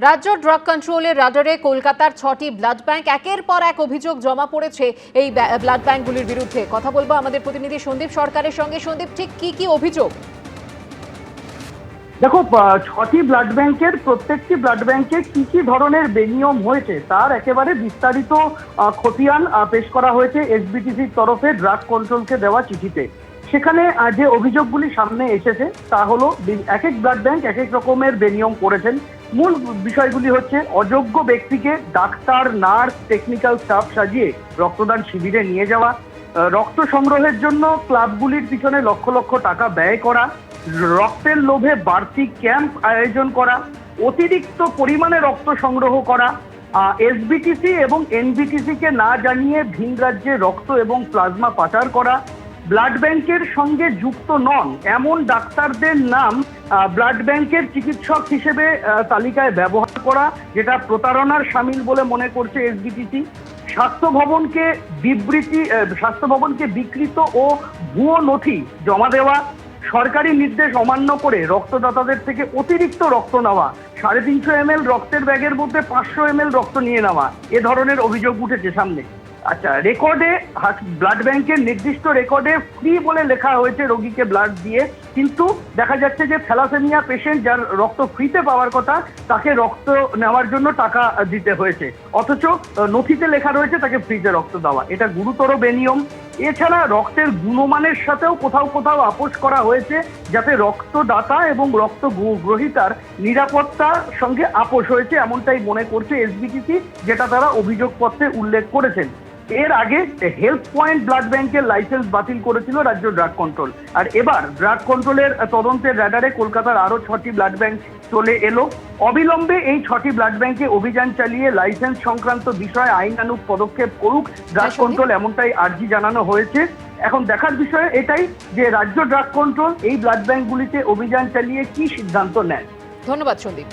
রাজ্য ড্রাগ কন্ট্রোলের রাডারে কলকাতার 6টি ব্লাড ব্যাংক একের পর এক অভিযোগ জমা পড়েছে এই ব্লাড ব্যাংকগুলির বিরুদ্ধে। কথা বলবো আমাদের প্রতিনিধি সন্দীপ সরকারের সঙ্গে। সন্দীপ, ঠিক কি অভিযোগ? দেখো, 6টি ব্লাড ব্যাংকের প্রত্যেকটি ব্লাড ব্যাংকে কি ধরনের বেনিয়ম হয়েছে তার একেবারে বিস্তারিত খতিয়ান পেশ করা হয়েছে এসবিটিসির তরফে ড্রাগ কন্ট্রোলকে দেওয়া চিঠিতে। সেখানে যে অভিযোগগুলি সামনে এসেছে তা হলো এক এক ব্লাড ব্যাংক এক এক রকমের বেনিয়ম করেছেন। মূল বিষয়গুলি হচ্ছে অযোগ্য ব্যক্তিকে ডাক্তার, নার্স, টেকনিক্যাল স্টাফ সাজিয়ে রক্তদান শিবিরে নিয়ে যাওয়া, রক্ত সংগ্রহের জন্য ক্লাবগুলির পিছনে লক্ষ লক্ষ টাকা ব্যয় করা, রক্তের লোভে বাড়তি ক্যাম্প আয়োজন করা, অতিরিক্ত পরিমাণে রক্ত সংগ্রহ করা, এসবিটিসি এবং এনবিটিসি কে না জানিয়ে ভিন রাজ্যে রক্ত এবং প্লাজমা পাচার করা, ব্লাড ব্যাংকের সঙ্গে যুক্ত নন এমন ডাক্তারদের নাম ব্লাড ব্যাংকের চিকিৎসক হিসেবে তালিকায় ব্যবহার করা, যেটা প্রতারণার শামিল বলে মনে করছে এসবিটিসি। স্বাস্থ্য ভবনকে বিকৃত ও ভুয়ো নথি জমা দেওয়া, সরকারি নির্দেশ অমান্য করে রক্তদাতাদের থেকে অতিরিক্ত রক্ত নেওয়া, 350 ml রক্তের ব্যাগের মধ্যে 500 ml রক্ত নিয়ে নেওয়া, এ ধরনের অভিযোগ উঠেছে সামনে। আচ্ছা, রেকর্ডে ব্লাড ব্যাংকের নির্দিষ্ট রেকর্ডে ফ্রি বলে লেখা হয়েছে রোগীকে ব্লাড দিয়ে, কিন্তু দেখা যাচ্ছে যে থ্যালাসেমিয়া পেশেন্ট যার রক্ত ফ্রিতে পাওয়ার কথা তাকে রক্ত নেওয়ার জন্য টাকা দিতে হয়েছে, অথচ নথিতে লেখা রয়েছে তাকে ফ্রিতে রক্ত দেওয়া। এটা গুরুতর বেনিয়ম। এছাড়া রক্তের গুণমানের সাথেও কোথাও আপোষ করা হয়েছে, যাতে রক্তদাতা এবং রক্ত গ্রহীতার নিরাপত্তার সঙ্গে আপোষ হয়েছে, এমনটাই মনে করছে এসবিটিসি, যেটা তারা অভিযোগপত্রে উল্লেখ করেছেন। এর আগে হেলথ পয়েন্ট ব্লাড ব্যাংকের লাইসেন্স বাতিল করেছিল রাজ্য ড্রাগ কন্ট্রোল, আর এবার ড্রাগ কন্ট্রোলের তদন্তের রাডারে কলকাতার আরো 6টি ব্লাড ব্যাংক চলে এলো। অবিলম্বে এই 6টি ব্লাড ব্যাংকে অভিযান চালিয়ে লাইসেন্স সংক্রান্ত বিষয়ে আইনানুগ পদক্ষেপ করুক ড্রাগ কন্ট্রোল, এমনটাই আর্জি জানানো হয়েছে। এখন দেখার বিষয় এটাই যে রাজ্য ড্রাগ কন্ট্রোল এই ব্লাড ব্যাংকগুলিতে অভিযান চালিয়ে কি সিদ্ধান্ত নেয়। ধন্যবাদ সন্দীপ।